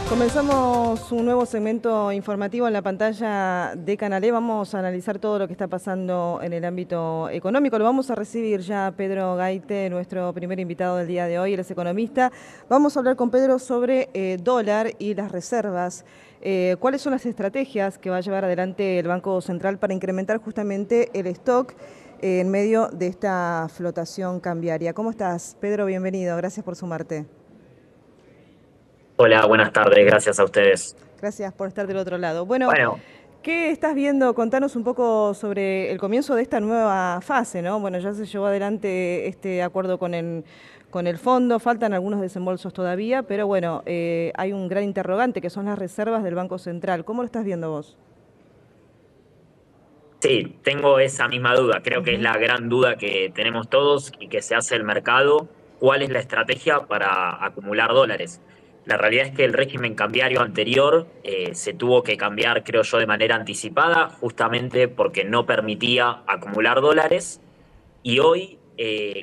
Comenzamos un nuevo segmento informativo en la pantalla de Canal E. Vamos a analizar todo lo que está pasando en el ámbito económico. Lo vamos a recibir ya a Pedro Gaite, nuestro primer invitado del día de hoy. Él es economista. Vamos a hablar con Pedro sobre dólar y las reservas. ¿Cuáles son las estrategias que va a llevar adelante el Banco Central para incrementar justamente el stock en medio de esta flotación cambiaria? ¿Cómo estás, Pedro? Bienvenido. Gracias por sumarte. Hola, buenas tardes, gracias a ustedes. Gracias por estar del otro lado. Bueno, Bueno, ¿qué estás viendo? Contanos un poco sobre el comienzo de esta nueva fase, ¿no? Bueno, ya se llevó adelante este acuerdo con el fondo, faltan algunos desembolsos todavía, pero bueno, hay un gran interrogante que son las reservas del Banco Central. ¿Cómo lo estás viendo vos? sí, tengo esa misma duda. Creo que es Ujú. la gran duda que tenemos todos y que se hace el mercado. ¿Cuál es la estrategia para acumular dólares? La realidad es que el régimen cambiario anterior se tuvo que cambiar, creo yo, de manera anticipada, justamente porque no permitía acumular dólares. Y hoy,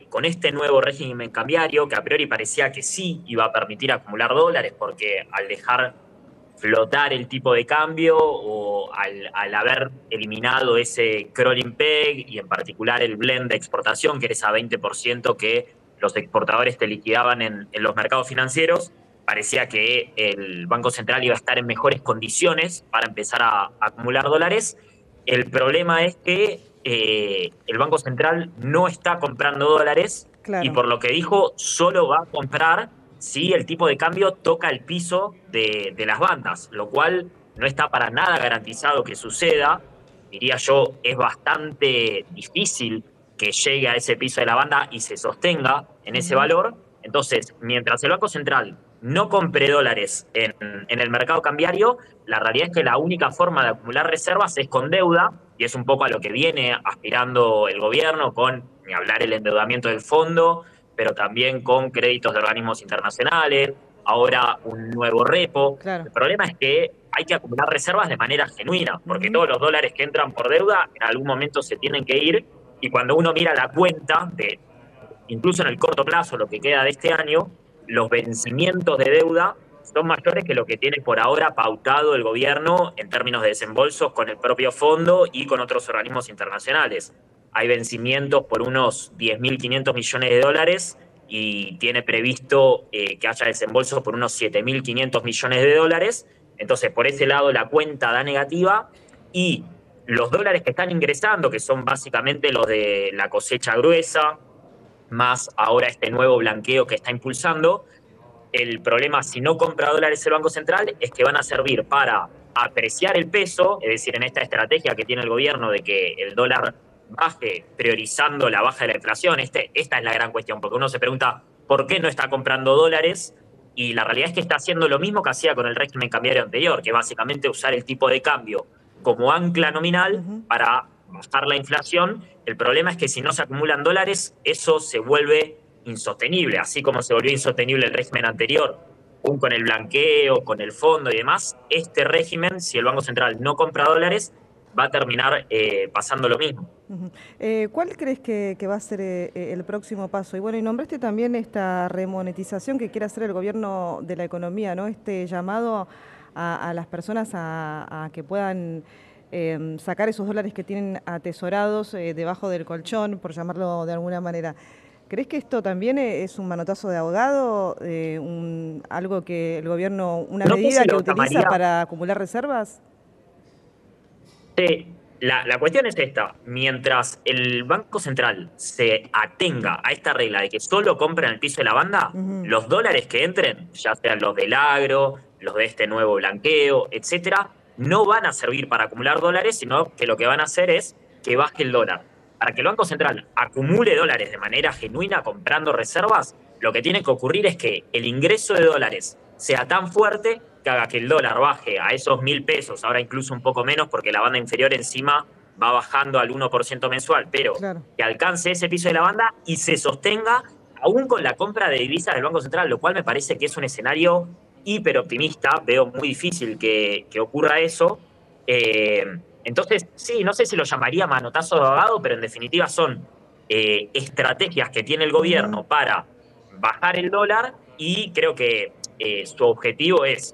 con este nuevo régimen cambiario, que a priori parecía que sí iba a permitir acumular dólares, porque al dejar flotar el tipo de cambio o al haber eliminado ese crawling peg y en particular el blend de exportación, que era esa 20% que los exportadores te liquidaban en los mercados financieros, parecía que el Banco Central iba a estar en mejores condiciones para empezar a acumular dólares. El problema es que el Banco Central no está comprando dólares y Claro. por lo que dijo, solo va a comprar si el tipo de cambio toca el piso de las bandas, lo cual no está para nada garantizado que suceda. Diría yo, es bastante difícil que llegue a ese piso de la banda y se sostenga en ese Ujú. valor. Entonces, mientras el Banco Central no compre dólares en el mercado cambiario, la realidad es que la única forma de acumular reservas es con deuda, y es un poco a lo que viene aspirando el gobierno con, ni hablar, el endeudamiento del fondo, pero también con créditos de organismos internacionales, ahora un nuevo repo. Claro. El problema es que hay que acumular reservas de manera genuina, porque Ujú. todos los dólares que entran por deuda en algún momento se tienen que ir, y cuando uno mira la cuenta de, incluso en el corto plazo, lo que queda de este año, los vencimientos de deuda son mayores que lo que tiene por ahora pautado el gobierno en términos de desembolsos con el propio fondo y con otros organismos internacionales. Hay vencimientos por unos 10.500 millones de dólares y tiene previsto que haya desembolsos por unos 7.500 millones de dólares. Entonces, por ese lado, la cuenta da negativa y los dólares que están ingresando, que son básicamente los de la cosecha gruesa, más ahora este nuevo blanqueo que está impulsando. El problema, si no compra dólares el Banco Central, es que van a servir para apreciar el peso, es decir, en esta estrategia que tiene el gobierno de que el dólar baje priorizando la baja de la inflación. Esta es la gran cuestión, porque uno se pregunta por qué no está comprando dólares y la realidad es que está haciendo lo mismo que hacía con el régimen cambiario anterior, que básicamente usar el tipo de cambio como ancla nominal Ujú. para bajar la inflación. El problema es que si no se acumulan dólares, eso se vuelve insostenible, así como se volvió insostenible el régimen anterior, aún con el blanqueo, con el fondo y demás. Este régimen, si el Banco Central no compra dólares, va a terminar pasando lo mismo. Ujú. ¿Cuál crees que va a ser el próximo paso? Y bueno, y nombraste también esta remonetización que quiere hacer el gobierno de la economía, ¿no? Este llamado a las personas a que puedan sacar esos dólares que tienen atesorados debajo del colchón, por llamarlo de alguna manera. ¿Crees que esto también es un manotazo de ahogado, algo que el gobierno, una No sé medida si que lo utiliza llamaría. para acumular reservas? La cuestión es esta, mientras el Banco Central se atenga a esta regla de que solo compra en el piso de la banda, Ujú. los dólares que entren, ya sean los del agro, los de este nuevo blanqueo, etcétera, no van a servir para acumular dólares, sino que lo que van a hacer es que baje el dólar. Para que el Banco Central acumule dólares de manera genuina comprando reservas, lo que tiene que ocurrir es que el ingreso de dólares sea tan fuerte que haga que el dólar baje a esos 1.000 pesos, ahora incluso un poco menos porque la banda inferior encima va bajando al 1% mensual, pero Claro. que alcance ese piso de la banda y se sostenga aún con la compra de divisas del Banco Central, lo cual me parece que es un escenario hiper optimista, veo muy difícil que ocurra eso. Eh, entonces, sí, no sé si lo llamaría manotazo de ahogado, pero en definitiva son estrategias que tiene el Ujú. gobierno para bajar el dólar y creo que su objetivo es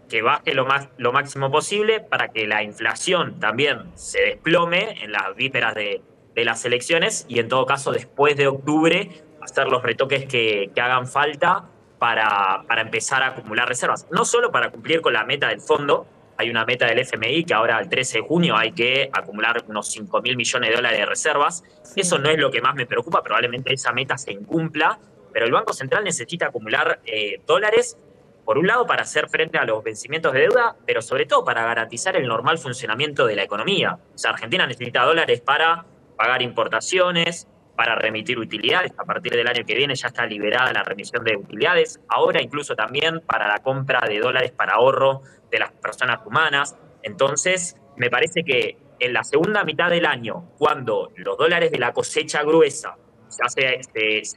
que baje lo máximo posible para que la inflación también se desplome en las vísperas de las elecciones y en todo caso después de octubre hacer los retoques que hagan falta para empezar a acumular reservas. No solo para cumplir con la meta del fondo, hay una meta del FMI que ahora al 13 de junio hay que acumular unos 5.000 millones de dólares de reservas. Sí. Eso no es lo que más me preocupa, probablemente esa meta se incumpla, pero el Banco Central necesita acumular dólares, por un lado para hacer frente a los vencimientos de deuda, pero sobre todo para garantizar el normal funcionamiento de la economía. O sea, Argentina necesita dólares para pagar importaciones, para remitir utilidades. A partir del año que viene ya está liberada la remisión de utilidades. Ahora incluso también para la compra de dólares para ahorro de las personas humanas. Entonces, me parece que en la segunda mitad del año, cuando los dólares de la cosecha gruesa ya se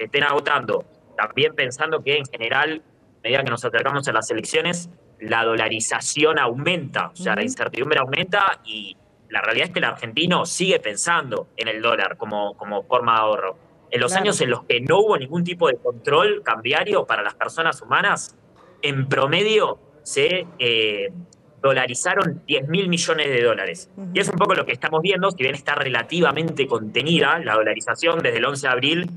estén agotando, también pensando que en general, a medida que nos acercamos a las elecciones, la dolarización aumenta, o sea, la incertidumbre aumenta y la realidad es que el argentino sigue pensando en el dólar como forma de ahorro. En los Claro. años en los que no hubo ningún tipo de control cambiario para las personas humanas, en promedio se dolarizaron 10.000 millones de dólares. Y es un poco lo que estamos viendo, si bien está relativamente contenida la dolarización desde el 11 de abril,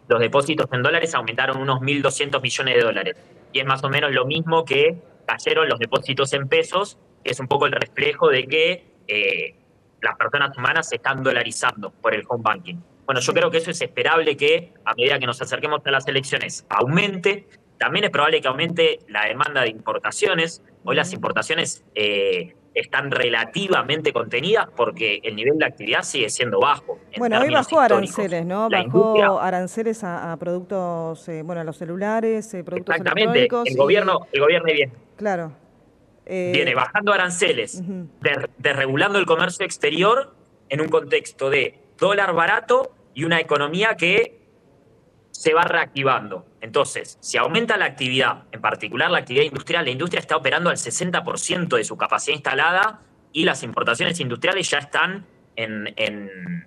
los depósitos en dólares aumentaron unos 1.200 millones de dólares. Y es más o menos lo mismo que cayeron los depósitos en pesos, que es un poco el reflejo de que las personas humanas se están dolarizando por el home banking. Bueno, yo Sí. creo que eso es esperable que a medida que nos acerquemos a las elecciones aumente. También es probable que aumente la demanda de importaciones. Hoy las importaciones están relativamente contenidas porque el nivel de actividad sigue siendo bajo en Bueno, hoy términos bajó históricos. aranceles, ¿no? La industria. Bajó aranceles a productos, bueno, a los celulares, productos Exactamente, electrónicos el y, gobierno claro, viene eh, bajando aranceles, ujú. desregulando el comercio exterior en un contexto de dólar barato y una economía que se va reactivando. Entonces, si aumenta la actividad, en particular la actividad industrial, la industria está operando al 60% de su capacidad instalada y las importaciones industriales ya están en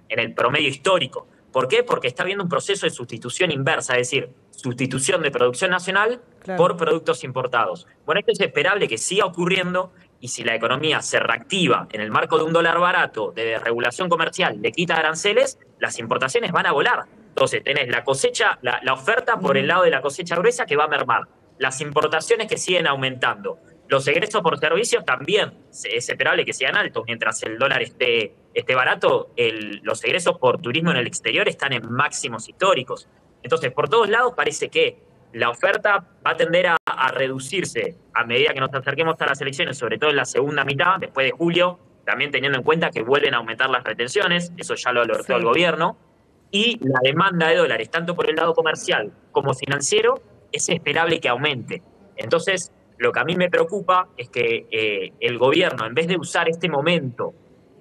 el promedio histórico. ¿Por qué? Porque está habiendo un proceso de sustitución inversa, es decir, sustitución de producción nacional Claro. por productos importados. Bueno, esto es esperable que siga ocurriendo y si la economía se reactiva en el marco de un dólar barato, de regulación comercial, le quita aranceles, las importaciones van a volar. Entonces tenés la cosecha, la oferta por el lado de la cosecha gruesa que va a mermar, las importaciones que siguen aumentando, los egresos por servicios también es esperable que sean altos, mientras el dólar esté barato, los egresos por turismo en el exterior están en máximos históricos. Entonces, por todos lados parece que la oferta va a tender a reducirse a medida que nos acerquemos a las elecciones, sobre todo en la segunda mitad, después de julio, también teniendo en cuenta que vuelven a aumentar las retenciones, eso ya lo alertó el Sí. gobierno, y la demanda de dólares, tanto por el lado comercial como financiero, es esperable que aumente. Entonces, lo que a mí me preocupa es que el gobierno, en vez de usar este momento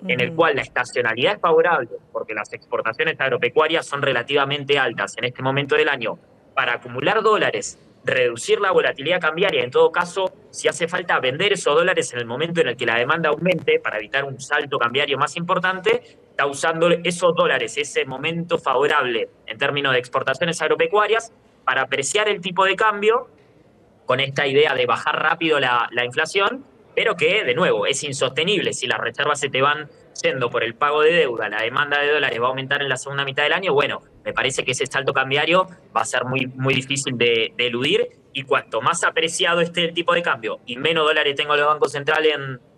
en el cual la estacionalidad es favorable, porque las exportaciones agropecuarias son relativamente altas en este momento del año, para acumular dólares, reducir la volatilidad cambiaria, en todo caso, si hace falta vender esos dólares en el momento en el que la demanda aumente para evitar un salto cambiario más importante, está usando esos dólares, ese momento favorable en términos de exportaciones agropecuarias, para apreciar el tipo de cambio con esta idea de bajar rápido la inflación, pero que, de nuevo, es insostenible. Si las reservas se te van yendo por el pago de deuda, la demanda de dólares va a aumentar en la segunda mitad del año, bueno, me parece que ese salto cambiario va a ser muy, muy difícil de eludir y cuanto más apreciado esté el tipo de cambio y menos dólares tenga el Banco Central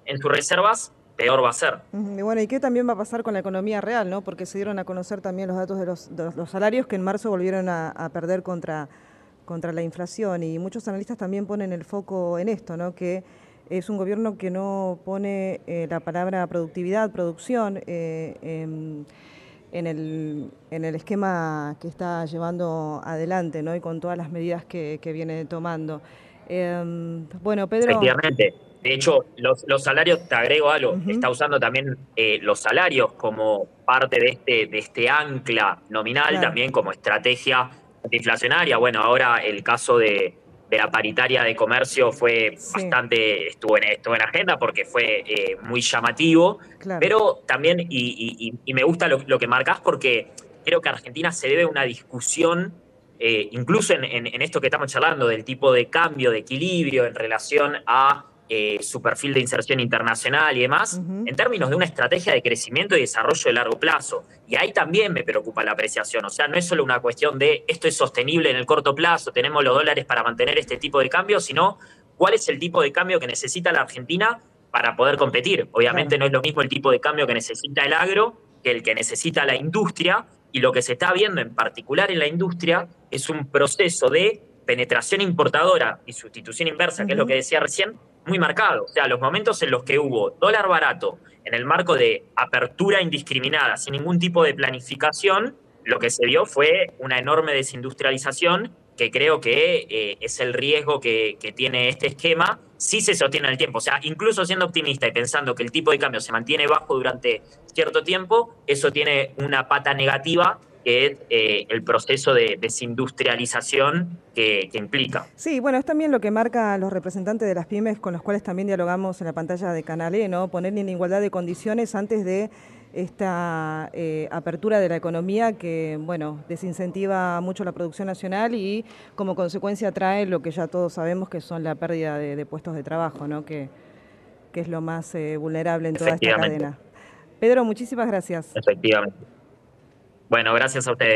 en sus reservas, peor va a ser. Y bueno, ¿y qué también va a pasar con la economía real, ¿no? Porque se dieron a conocer también los datos de los salarios que en marzo volvieron a perder contra la inflación y muchos analistas también ponen el foco en esto, ¿no? Que es un gobierno que no pone la palabra productividad, producción en el esquema que está llevando adelante, ¿no? Y con todas las medidas que viene tomando. Bueno, Pedro. Efectivamente. De hecho, los salarios, te agrego algo, está usando también los salarios como parte de este ancla nominal, Claro, también como estrategia inflacionaria. Bueno, ahora el caso de la paritaria de comercio fue sí, bastante, estuvo en agenda porque fue muy llamativo, claro. pero también, y me gusta lo que marcás porque creo que a Argentina se debe una discusión incluso en esto que estamos charlando, del tipo de cambio, de equilibrio en relación a su perfil de inserción internacional y demás, Ujú. en términos de una estrategia de crecimiento y desarrollo de largo plazo. Y ahí también me preocupa la apreciación. O sea, no es solo una cuestión de esto es sostenible en el corto plazo, tenemos los dólares para mantener este tipo de cambio, sino cuál es el tipo de cambio que necesita la Argentina para poder competir. Claro. Obviamente no es lo mismo el tipo de cambio que necesita el agro que el que necesita la industria, y lo que se está viendo en particular en la industria es un proceso de penetración importadora y sustitución inversa, que es lo que Ujú. decía recién, muy marcado. O sea, los momentos en los que hubo dólar barato en el marco de apertura indiscriminada, sin ningún tipo de planificación, lo que se vio fue una enorme desindustrialización, que creo que es el riesgo que tiene este esquema si se sostiene en el tiempo. O sea, incluso siendo optimista y pensando que el tipo de cambio se mantiene bajo durante cierto tiempo, eso tiene una pata negativa, que es el proceso de desindustrialización que implica. Sí, bueno, es también lo que marca los representantes de las pymes con los cuales también dialogamos en la pantalla de Canal E, ¿no? Poner en igualdad de condiciones antes de esta apertura de la economía que, bueno, desincentiva mucho la producción nacional y como consecuencia trae lo que ya todos sabemos que son la pérdida de puestos de trabajo, ¿no? Que es lo más vulnerable en toda esta Efectivamente, cadena. Pedro, muchísimas gracias. efectivamente. Bueno, gracias a ustedes.